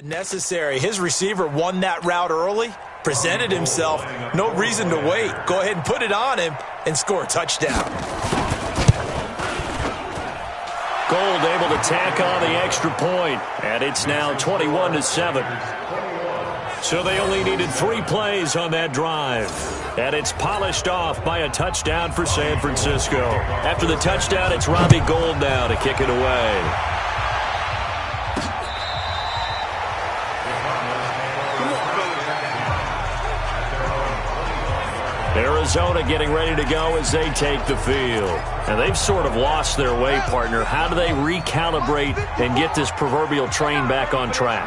Necessary. His receiver won that route early, presented himself, no reason to wait. Go ahead and put it on him and score a touchdown. Gold able to tack on the extra point, and it's now 21-7. So they only needed 3 plays on that drive. And it's polished off by a touchdown for San Francisco. After the touchdown, it's Robbie Gould now to kick it away. Arizona getting ready to go as they take the field. And they've sort of lost their way, partner. How do they recalibrate and get this proverbial train back on track?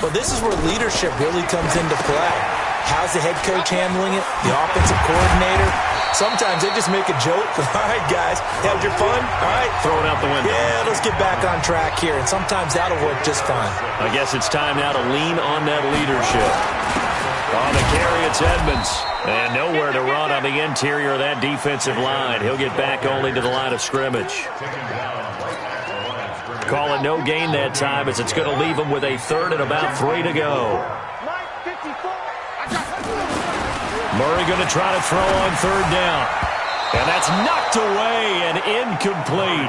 Well, this is where leadership really comes into play. How's the head coach handling it? The offensive coordinator? Sometimes they just make a joke. All right, guys, had your fun? All right. Throw it out the window. Yeah, let's get back on track here. And sometimes that'll work just fine. I guess it's time now to lean on that leadership. On the carry, it's Edmonds. And nowhere to run on the interior of that defensive line. He'll get back only to the line of scrimmage. Call it no gain that time as it's going to leave him with a third and about 3 to go. Murray going to try to throw on third down. And that's knocked away and incomplete.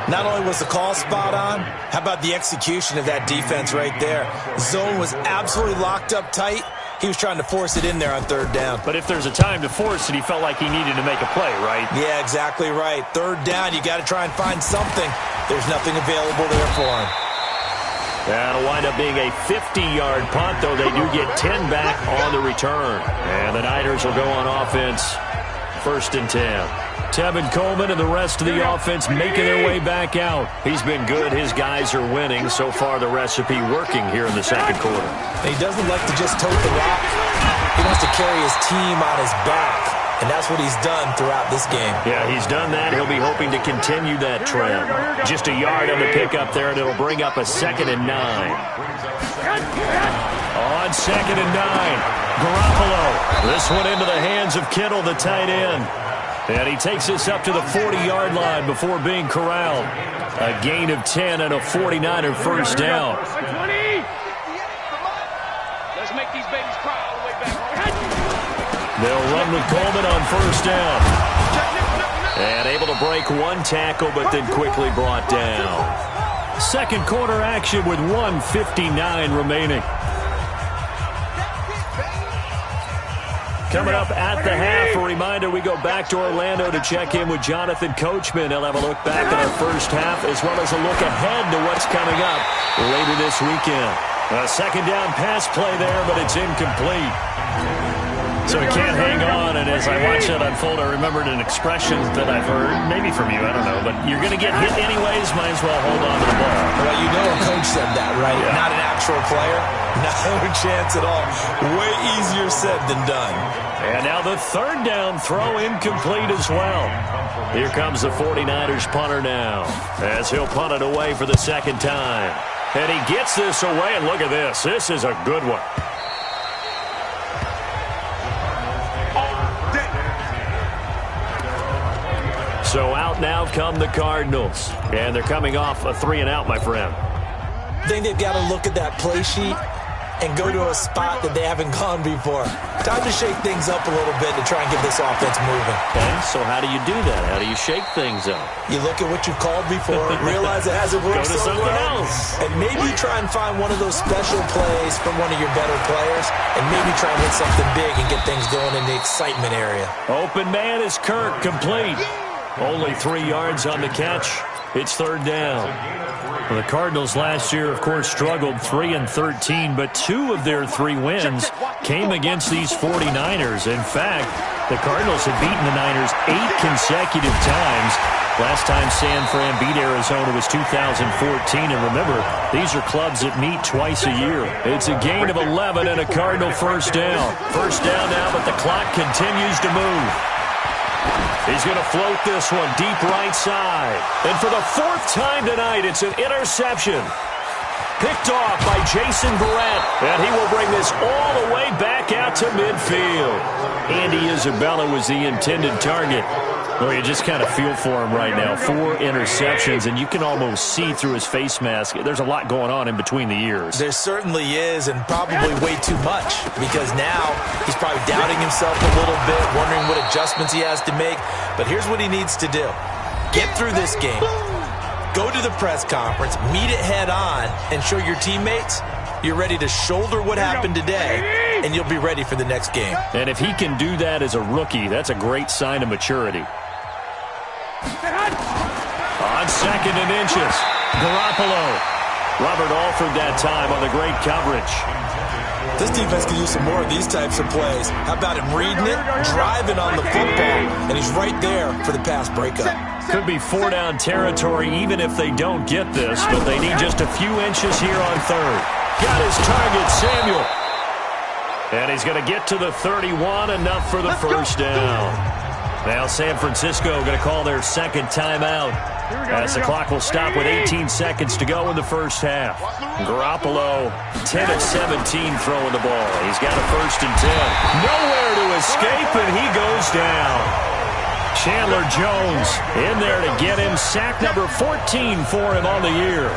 Not only was the call spot on, how about the execution of that defense right there? Zone was absolutely locked up tight. He was trying to force it in there on third down. But if there's a time to force it, he felt like he needed to make a play, right? Yeah, exactly right. Third down, you got to try and find something. There's nothing available there for him. That'll wind up being a 50-yard punt, though they do get 10 back on the return. And the Niners will go on offense, 1st and 10. Tevin Coleman and the rest of the offense making their way back out. He's been good. His guys are winning. So far, the recipe working here in the second quarter. He doesn't like to just tote the rock. He wants to carry his team on his back. And that's what he's done throughout this game. Yeah, he's done that. He'll be hoping to continue that trend. Just a yard on the pickup there, and it'll bring up a 2nd and 9. On 2nd and 9, Garoppolo. This one into the hands of Kittle, the tight end. And he takes this up to the 40-yard line before being corralled. A gain of 10 and a 49er first down. Let's make these babies cry all the way back. They'll run with Coleman on first down. And able to break one tackle, but then quickly brought down. Second quarter action with 1:59 remaining. Coming up at the half, a reminder, we go back to Orlando to check in with Jonathan Coachman. He'll have a look back at our first half as well as a look ahead to what's coming up later this weekend. A second down pass play there, but it's incomplete. So he can't hang on, and as I watch that unfold, I remembered an expression that I've heard, maybe from you, I don't know, but you're going to get hit anyways, might as well hold on to the ball. Well, you know a coach said that, right? Yeah. Not an actual player. No chance at all. Way easier said than done. And now the third down throw incomplete as well. Here comes the 49ers punter now, as he'll punt it away for the second time. And he gets this away, and look at this. This is a good one. So out now come the Cardinals. And they're coming off a 3-and-out, my friend. I think they've got to look at that play sheet and go to a spot that they haven't gone before. Time to shake things up a little bit to try and get this offense moving. Okay, so how do you do that? How do you shake things up? You look at what you've called before, realize it hasn't worked so well, else. and maybe try and find one of those special plays from one of your better players, and maybe try and hit something big and get things going in the excitement area. Open man is Kirk, complete. Only 3 yards on the catch. It's third down. Well, the Cardinals last year, of course, struggled 3-13, but 2 of their 3 wins came against these 49ers. In fact, the Cardinals have beaten the Niners 8 consecutive times. Last time San Fran beat Arizona was 2014. And remember, these are clubs that meet twice a year. It's a gain of 11 and a Cardinal first down. First down now, but the clock continues to move. He's going to float this one deep right side. And for the 4th time tonight, it's an interception. Picked off by Jason Verrett. And he will bring this all the way back out to midfield. Andy Isabella was the intended target. Well, you just kind of feel for him right now. 4 interceptions, and you can almost see through his face mask. There's a lot going on in between the ears. There certainly is, and probably way too much, because now he's probably doubting himself a little bit, wondering what adjustments he has to make. But here's what he needs to do. Get through this game, go to the press conference, meet it head on, and show your teammates you're ready to shoulder what happened today, and you'll be ready for the next game. And if he can do that as a rookie, that's a great sign of maturity. On 2nd and inches, Garoppolo. Robert Alford that time on the great coverage. This defense can use some more of these types of plays. How about him reading it, driving on the football, and he's right there for the pass breakup. Could be 4-down territory even if they don't get this, but they need just a few inches here on 3rd. Got his target, Samuel. And he's going to get to the 31, enough for the first down. Now San Francisco going to call their 2nd timeout, as the clock will stop with 18 seconds to go in the first half. Garoppolo, 10 of 17 throwing the ball. He's got a 1st and 10. Nowhere to escape, and he goes down. Chandler Jones in there to get him. Sack number 14 for him on the year.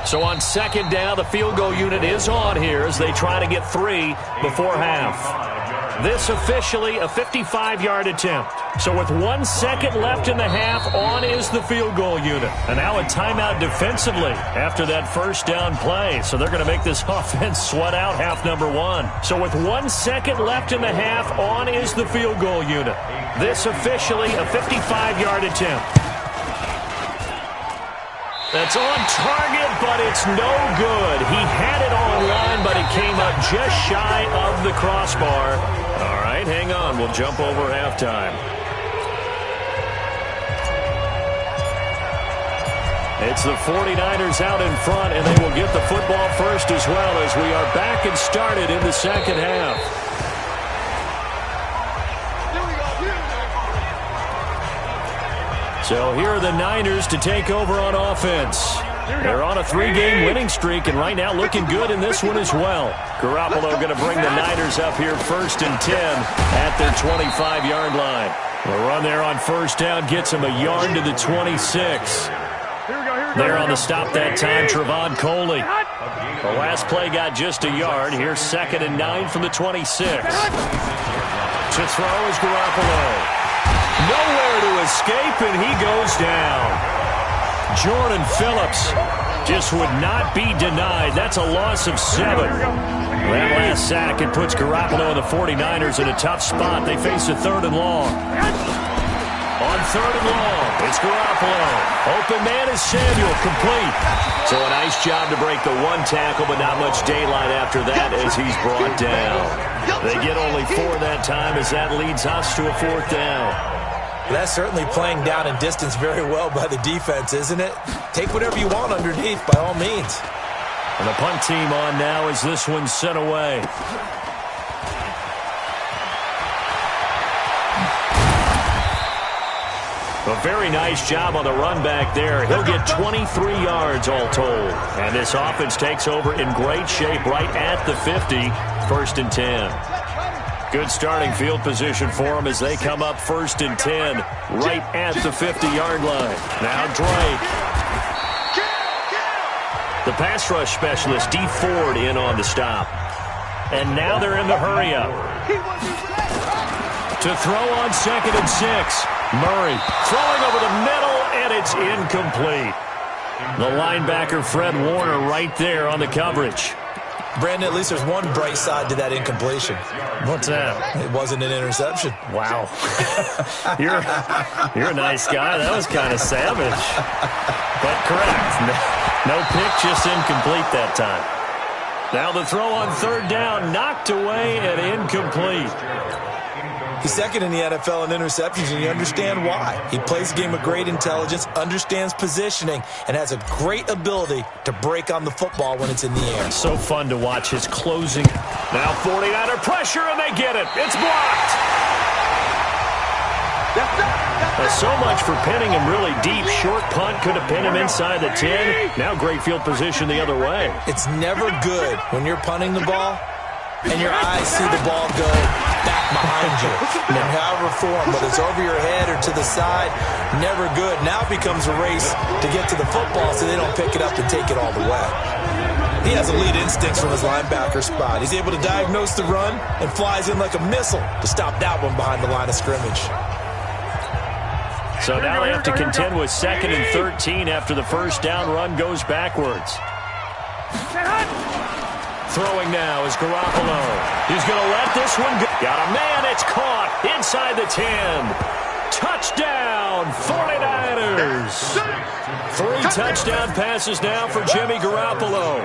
So on 2nd down, the field goal unit is on here as they try to get 3 before half. This officially a 55-yard attempt. So with 1 second left in the half, on is the field goal unit. And now a timeout defensively after that 1st down play. So they're going to make this offense sweat out half number 1. So with 1 second left in the half, on is the field goal unit. This officially a 55-yard attempt. That's on target, but it's no good. He had it on line, but it came up just shy of the crossbar. All right, hang on. We'll jump over halftime. It's the 49ers out in front, and they will get the football first as well as we are back and started in the 2nd half. So here are the Niners to take over on offense. They're on a 3-game winning streak, and right now looking good in this one as well. Garoppolo going to bring the Niners up here 1st and 10 at their 25-yard line. The run there on 1st down gets him a yard to the 26. There on the stop that time, Trevon Coley. The last play got just a yard. Here's 2nd and 9 from the 26. To throw is Garoppolo. Nowhere to escape, and he goes down. Jordan Phillips just would not be denied. That's a loss of 7. That last sack, it puts Garoppolo and the 49ers in a tough spot. They face a 3rd and long. On 3rd and long, it's Garoppolo. Open man is Samuel, complete. So a nice job to break the 1 tackle, but not much daylight after that as he's brought down. They get only 4 that time as that leads us to a 4th down. That's certainly playing down and distance very well by the defense, isn't it? Take whatever you want underneath, by all means. And the punt team on now as this one's sent away. A very nice job on the run back there. He'll get 23 yards all told. And this offense takes over in great shape right at the 50, 1st and 10. Good starting field position for them as they come up 1st and 10 right at the 50-yard line. Now Drake. The pass rush specialist, D. Ford, in on the stop. And now they're in the hurry-up. To throw on 2nd and 6. Murray throwing over the middle, and it's incomplete. The linebacker, Fred Warner, right there on the coverage. Brandon, at least there's one bright side to that incompletion. What's that? It wasn't an interception. Wow. You're a nice guy. That was kind of savage. But correct. No pick, just incomplete that time. Now the throw on 3rd down, knocked away and incomplete. He's 2nd in the NFL in interceptions, and you understand why. He plays a game with great intelligence, understands positioning, and has a great ability to break on the football when it's in the air. So fun to watch his closing. Now 49er pressure, and they get it. It's blocked. So much for pinning him really deep. Short punt could have pinned him inside the 10. Now great field position the other way. It's never good when you're punting the ball and your eyes see the ball go back behind you. In however form, whether it's over your head or to the side, never good. Now it becomes a race to get to the football so they don't pick it up and take it all the way. He has elite instincts from his linebacker spot. He's able to diagnose the run and flies in like a missile to stop that one behind the line of scrimmage. So now they have to contend with 2nd and 13 after the first down run goes backwards. Throwing now is Garoppolo. He's going to let this one go. Got a man. It's caught inside the 10. Touchdown, 49ers. 3 touchdown passes now for Jimmy Garoppolo.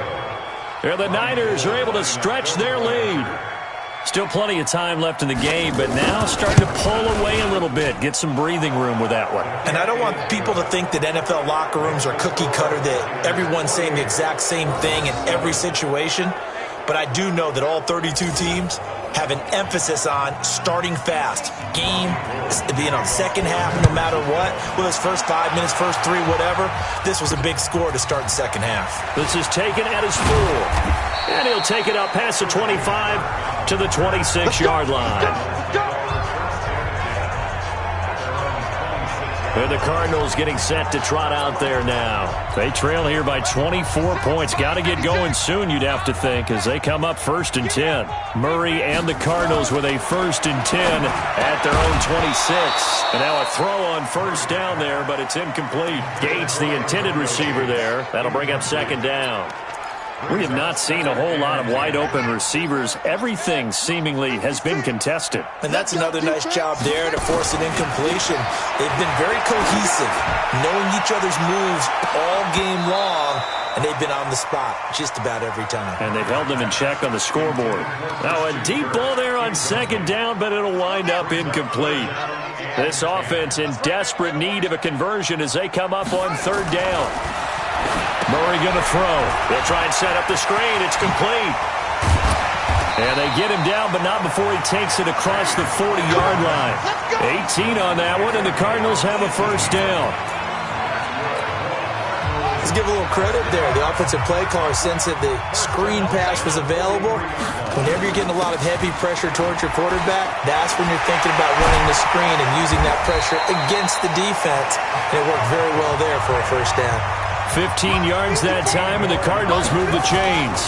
And the Niners are able to stretch their lead. Still plenty of time left in the game, but now starting to pull away a little bit, get some breathing room with that one. And I don't want people to think that NFL locker rooms are cookie cutter, that everyone's saying the exact same thing in every situation. But I do know that all 32 teams have an emphasis on starting fast. Game, second half, no matter what. Whether it's first 5 minutes, first 3, whatever. This was a big score to start the second half. This is taken at his 4. And he'll take it up past the 25 to the 26-yard line. And the Cardinals getting set to trot out there now. They trail here by 24 points. Got to get going soon, you'd have to think, as they come up 1st and 10. Murray and the Cardinals with a 1st and 10 at their own 26. And now a throw on first down there, but it's incomplete. Gates, the intended receiver there. That'll bring up 2nd down. We have not seen a whole lot of wide-open receivers. Everything seemingly has been contested. And that's another nice job there to force an incompletion. They've been very cohesive, knowing each other's moves all game long, and they've been on the spot just about every time. And they've held them in check on the scoreboard. Now a deep ball there on 2nd down, but it'll wind up incomplete. This offense in desperate need of a conversion as they come up on 3rd down. Murray going to throw. They'll try and set up the screen. It's complete. And they get him down, but not before he takes it across the 40-yard line. 18 on that one, and the Cardinals have a 1st down. Let's give a little credit there. The offensive play caller sensed that the screen pass was available. Whenever you're getting a lot of heavy pressure towards your quarterback, that's when you're thinking about running the screen and using that pressure against the defense. And it worked very well there for a 1st down. 15 yards that time, and the Cardinals move the chains.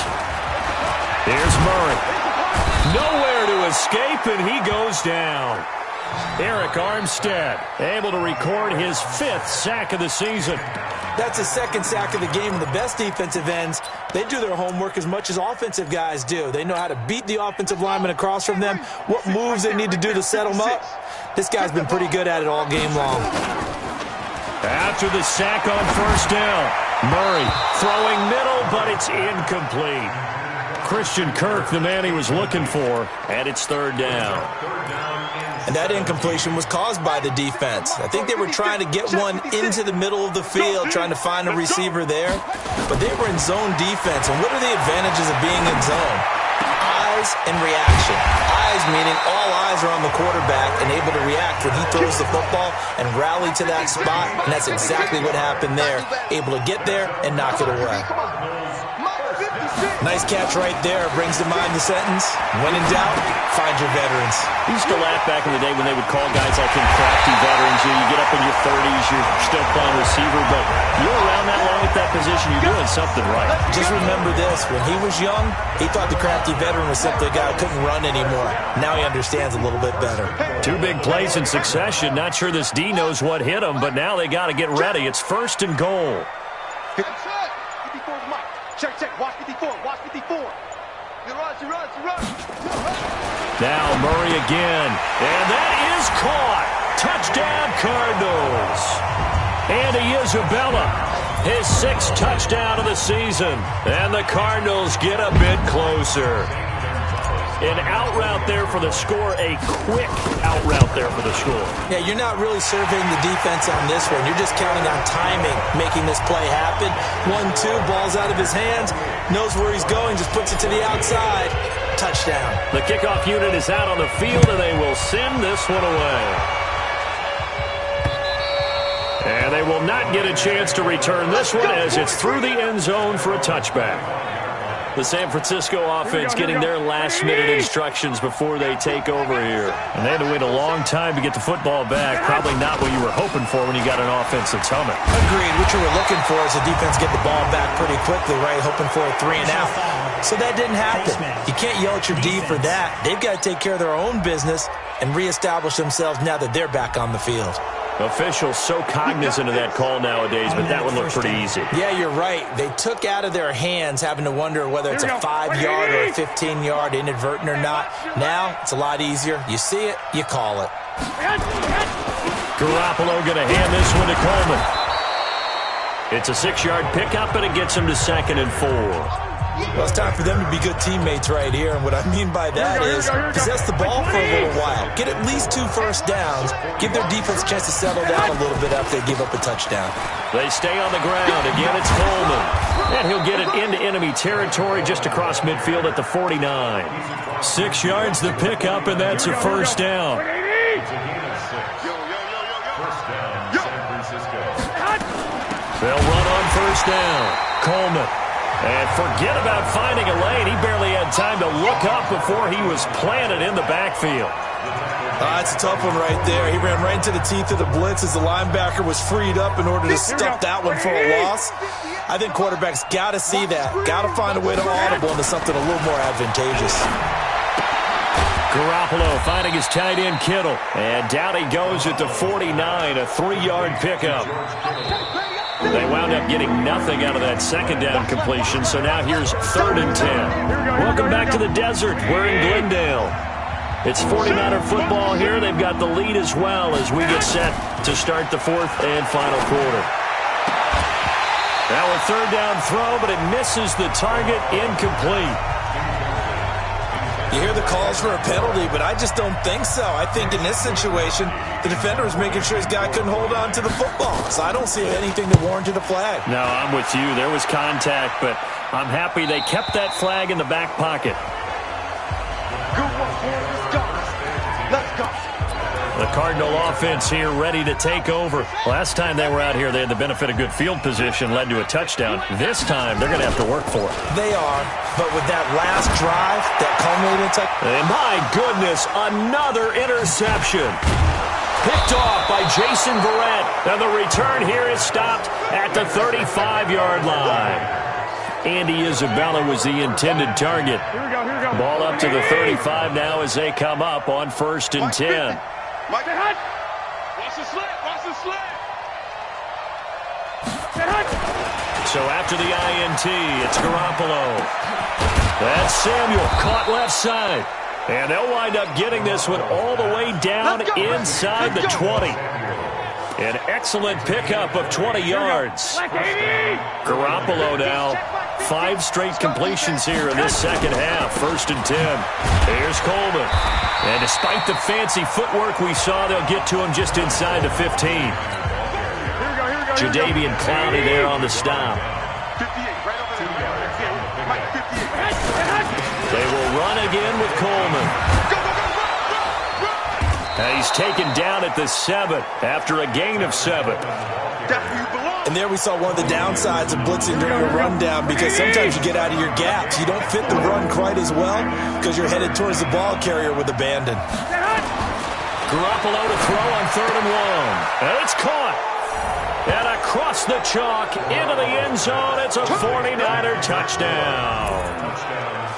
Here's Murray. Nowhere to escape, and he goes down. Eric Armstead able to record his 5th sack of the season. That's his 2nd sack of the game, and the best defensive ends, they do their homework as much as offensive guys do. They know how to beat the offensive lineman across from them, what moves they need to do to set them up. This guy's been pretty good at it all game long. After the sack on 1st down, Murray throwing middle, but it's incomplete. Christian Kirk, the man he was looking for, and it's 3rd down. And that incompletion was caused by the defense. I think they were trying to get one into the middle of the field, trying to find a receiver there. But they were in zone defense. And what are the advantages of being in zone? Eyes and reaction. Eyes meaning all eyes are on the quarterback and able to react when he throws the football and rally to that spot. And that's exactly what happened there. Able to get there and knock it away. Nice catch right there. Brings to mind the sentence, when in doubt, find your veterans. We used to laugh back in the day when they would call guys like him crafty veterans. You get up in your 30s, you're still playing receiver, but you're around that long at that position, you're doing something right. Just remember this. When he was young, he thought the crafty veteran was simply a guy who couldn't run anymore. Now he understands a little bit better. 2 big plays in succession. Not sure this D knows what hit him, but now they got to get ready. It's 1st and goal. Check, watch 54, watch 54. You run. Now Murray again, and that is caught. Touchdown Cardinals. Andy Isabella, his 6th touchdown of the season, and the Cardinals get a bit closer. An out route there for the score, a quick out route there for the score. Yeah, you're not really surveying the defense on this one. You're just counting on timing, making this play happen. 1-2, ball's out of his hands, knows where he's going, just puts it to the outside. Touchdown. The kickoff unit is out on the field, and they will send this one away. And they will not get a chance to return this one as it's through the end zone for a touchback. The San Francisco offense getting their last-minute instructions before they take over here. And they had to wait a long time to get the football back. Probably not what you were hoping for when you got an offense that's humming. Agreed. What you were looking for is the defense get the ball back pretty quickly, right? Hoping for a 3-and-out. So that didn't happen. You can't yell at your D for that. They've got to take care of their own business and reestablish themselves now that they're back on the field. Officials so cognizant of that call nowadays, but that one looked pretty easy. Yeah, you're right. They took out of their hands having to wonder whether it's a 5-yard or a 15-yard inadvertent or not. Now, it's a lot easier. You see it, you call it. Garoppolo going to hand this one to Coleman. It's a 6-yard pickup, and it gets him to 2nd and 4. Well, it's time for them to be good teammates right here, and what I mean by that is possess the ball for a little while. Get at least 2 first downs. Give their defense a chance to settle down a little bit after they give up a touchdown. They stay on the ground. Again, it's Coleman. And he'll get it into enemy territory just across midfield at the 49. 6 yards the pickup, and that's a first down. They'll run on first down. Coleman. And forget about finding a lane. He barely had time to look up before he was planted in the backfield. That's a tough one right there. He ran right into the teeth of the blitz as the linebacker was freed up in order to stuff that one for a loss. I think quarterbacks got to see that. Got to find a way to audible into something a little more advantageous. Garoppolo finding his tight end Kittle. And down he goes at the 49, a 3-yard pickup. They wound up getting nothing out of that second down completion, so now here's 3rd and 10. Welcome back to the desert. We're in Glendale. It's 49er football here. They've got the lead as well as we get set to start the 4th and final quarter. Now a 3rd down throw, but it misses the target, incomplete. You hear the calls for a penalty, but I just don't think so. I think in this situation, the defender was making sure his guy couldn't hold on to the football. So I don't see anything that warranted a flag. No, I'm with you. There was contact, but I'm happy they kept that flag in the back pocket. Good one, boys. Let's go. The Cardinal offense here ready to take over. Last time they were out here, they had the benefit of good field position, led to a touchdown. This time, they're going to have to work for it. They are, but with that last drive, that culminated touchdown. And my goodness, another interception. Picked off by Jason Verrett. And the return here is stopped at the 35-yard line. Andy Isabella was the intended target. Here we go. Ball up to the 35 now as they come up on 1st and 10. Watch the slant. So after the INT, it's Garoppolo. That's Samuel caught left side. And they'll wind up getting this one all the way down inside the 20. An excellent pickup of 20 yards. Garoppolo now, 5 straight completions here in this second half. 1st and 10. Here's Coleman. And despite the fancy footwork we saw, they'll get to him just inside the 15. Jadeveon Clowney there on the stop. 58, right over there. Mike, 58. They will run again with Coleman. And he's taken down at the 7 after a gain of 7. And there we saw one of the downsides of blitzing during a rundown, because sometimes you get out of your gaps. You don't fit the run quite as well because you're headed towards the ball carrier with abandon. Garoppolo to throw on 3rd and 1. And it's caught. And across the chalk into the end zone, it's a 49er touchdown.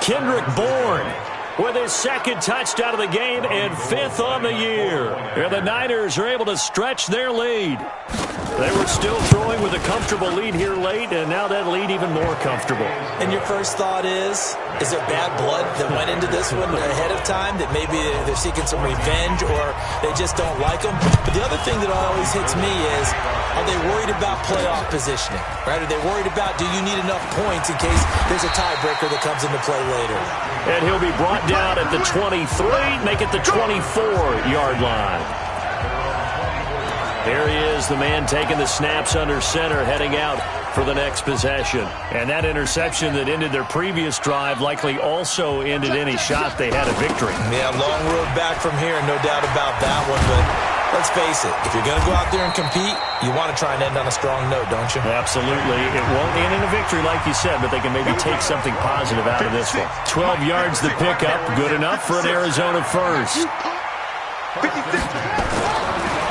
Kendrick Bourne with his 2nd touchdown of the game and 5th on the year. And the Niners are able to stretch their lead. They were still throwing with a comfortable lead here late, and now that lead even more comfortable. And your first thought is there bad blood that went into this one ahead of time, that maybe they're seeking some revenge or they just don't like them? But the other thing that always hits me is, are they worried about playoff positioning? Right? Are they worried about, do you need enough points in case there's a tiebreaker that comes into play later? And he'll be brought down at the 23, make it the 24-yard line. Here he is, the man taking the snaps under center, heading out for the next possession. And that interception that ended their previous drive likely also ended any shot they had a victory. Yeah, long road back from here, no doubt about that one. But Let's face it, if you're going to go out there and compete, you want to try and end on a strong note, don't you? Absolutely. It won't end in a victory like you said, but they can maybe take something positive out of this one. 12 yards the pickup, good enough for an Arizona first.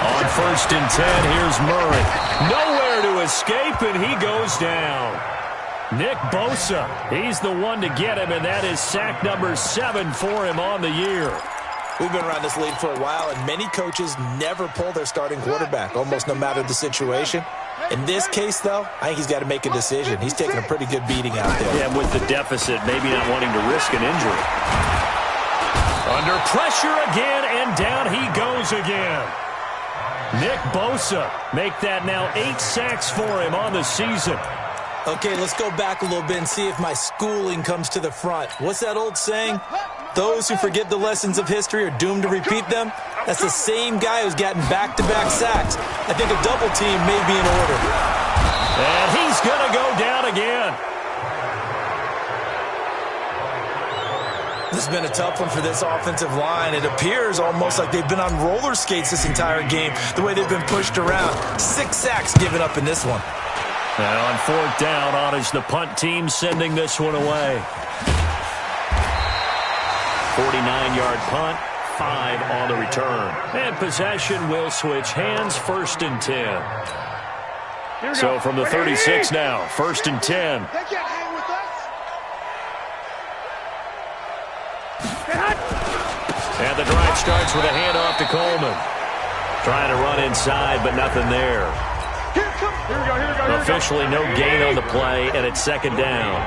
On 1st and 10, here's Murray. Nowhere to escape, and he goes down. Nick Bosa, he's the one to get him, and that is sack number 7 for him on the year. We've been around this league for a while, and many coaches never pull their starting quarterback, almost no matter the situation. In this case, though, I think he's got to make a decision. He's taking a pretty good beating out there. Yeah, with the deficit, maybe not wanting to risk an injury. Under pressure again, and down he goes again. Nick Bosa, make that now 8 sacks for him on the season. Okay, let's go back a little bit and see if my schooling comes to the front. What's that old saying? Those who forget the lessons of history are doomed to repeat them. That's the same guy who's gotten back-to-back sacks. I think a double team may be in order. And he's going to go down again. This has been a tough one for this offensive line. It appears almost like they've been on roller skates this entire game, the way they've been pushed around. 6 sacks given up in this one. And on 4th down, on is the punt team sending this one away. 49-yard punt, 5 on the return. And possession will switch hands, 1st and 10. So from the 36 now, 1st and 10. And the drive starts with a handoff to Coleman. Trying to run inside, but nothing there. Officially no gain on the play, and it's 2nd down.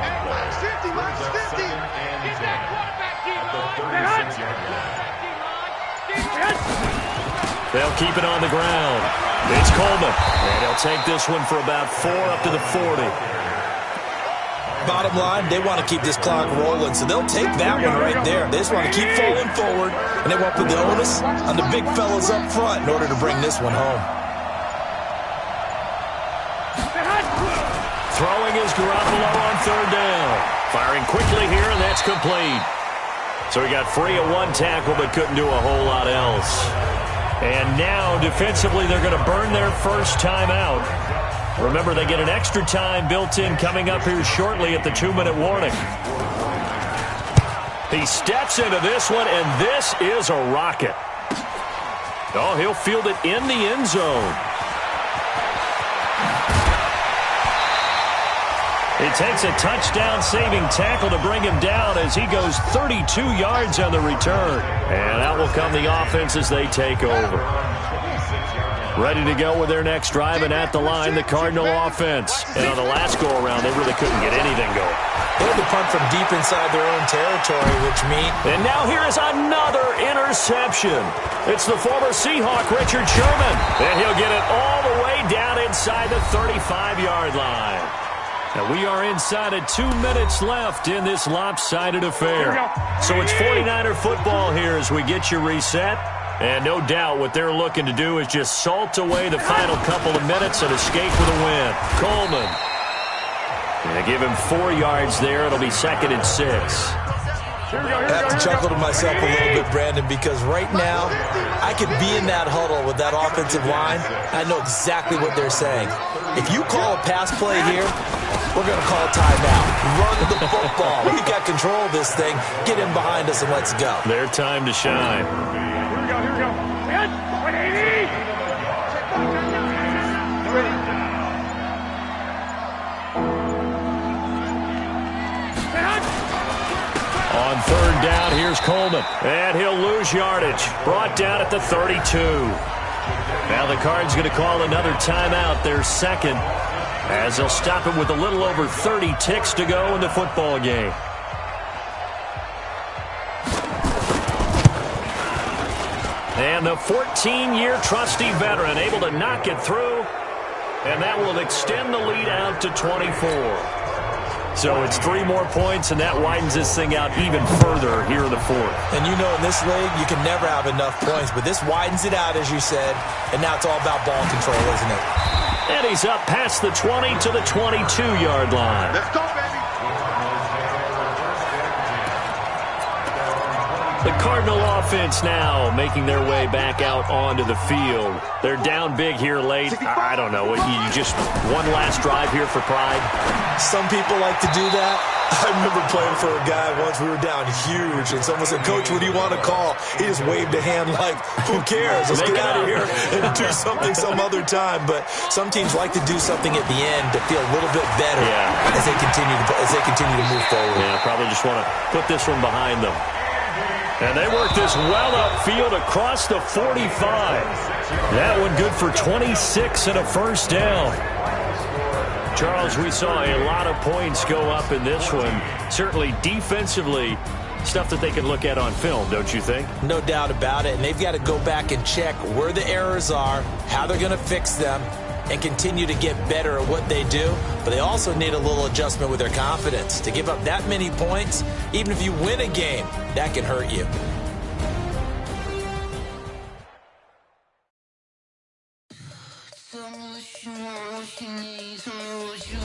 They'll keep it on the ground. It's Coleman, and he'll take this one for about 4 up to the 40. Bottom line, they want to keep this clock rolling, so they'll take that one right there. They just want to keep falling forward, and they want to put the onus on the big fellas up front in order to bring this one home. Throwing is Garoppolo on 3rd down. Firing quickly here, and that's complete. So he got free of 1 tackle, but couldn't do a whole lot else. And now, defensively, they're going to burn their first timeout. Remember, they get an extra time built in coming up here shortly at the 2-minute warning. He steps into this one, and this is a rocket. Oh, he'll field it in the end zone. It takes a touchdown-saving tackle to bring him down as he goes 32 yards on the return. And out will come the offense as they take over. Ready to go with their next drive, and at the line, the Cardinal offense. And on the last go-around, they really couldn't get anything going. They had to punt from deep inside their own territory, which means... And now here is another interception. It's the former Seahawk, Richard Sherman. And he'll get it all the way down inside the 35-yard line. And we are inside of 2 minutes left in this lopsided affair. So it's 49er football here as we get you reset. And no doubt what they're looking to do is just salt away the final couple of minutes and escape with a win. Coleman. And they give him 4 yards there. It'll be 2nd and 6. I have to chuckle to myself a little bit, Brandon, because right now I could be in that huddle with that offensive line. I know exactly what they're saying. If you call a pass play here, we're going to call a timeout. Run the football. We've got control of this thing. Get in behind us and let's go. Their time to shine. Here we go. 180. On 3rd down, here's Coleman. And he'll lose yardage. Brought down at the 32. Now the Cards going to call another timeout, their 2nd, as they'll stop it with a little over 30 ticks to go in the football game. And the 14-year trusty veteran able to knock it through, and that will extend the lead out to 24. So it's 3 more points, and that widens this thing out even further here in the 4th. And you know in this league, you can never have enough points, but this widens it out, as you said, and now it's all about ball control, isn't it? And he's up past the 20 to the 22-yard line. Let's go, baby. The Cardinal offense now making their way back out onto the field. They're down big here late. I don't know. You just one last drive here for pride? Some people like to do that. I remember playing for a guy once. We were down huge, and someone said, "Coach, what do you want to call?" He just waved a hand like, "Who cares? Let's get out of here and do something some other time." But some teams like to do something at the end to feel a little bit better as they continue to move forward. Yeah, probably just want to put this one behind them. And they work this well upfield across the 45. That one good for 26 and a first down. Charles, we saw a lot of points go up in this one. Certainly defensively, stuff that they can look at on film, don't you think? No doubt about it. And they've got to go back and check where the errors are, how they're going to fix them, and continue to get better at what they do. But they also need a little adjustment with their confidence. To give up that many points, even if you win a game, that can hurt you. Tell me what you want, what you need, tell me what you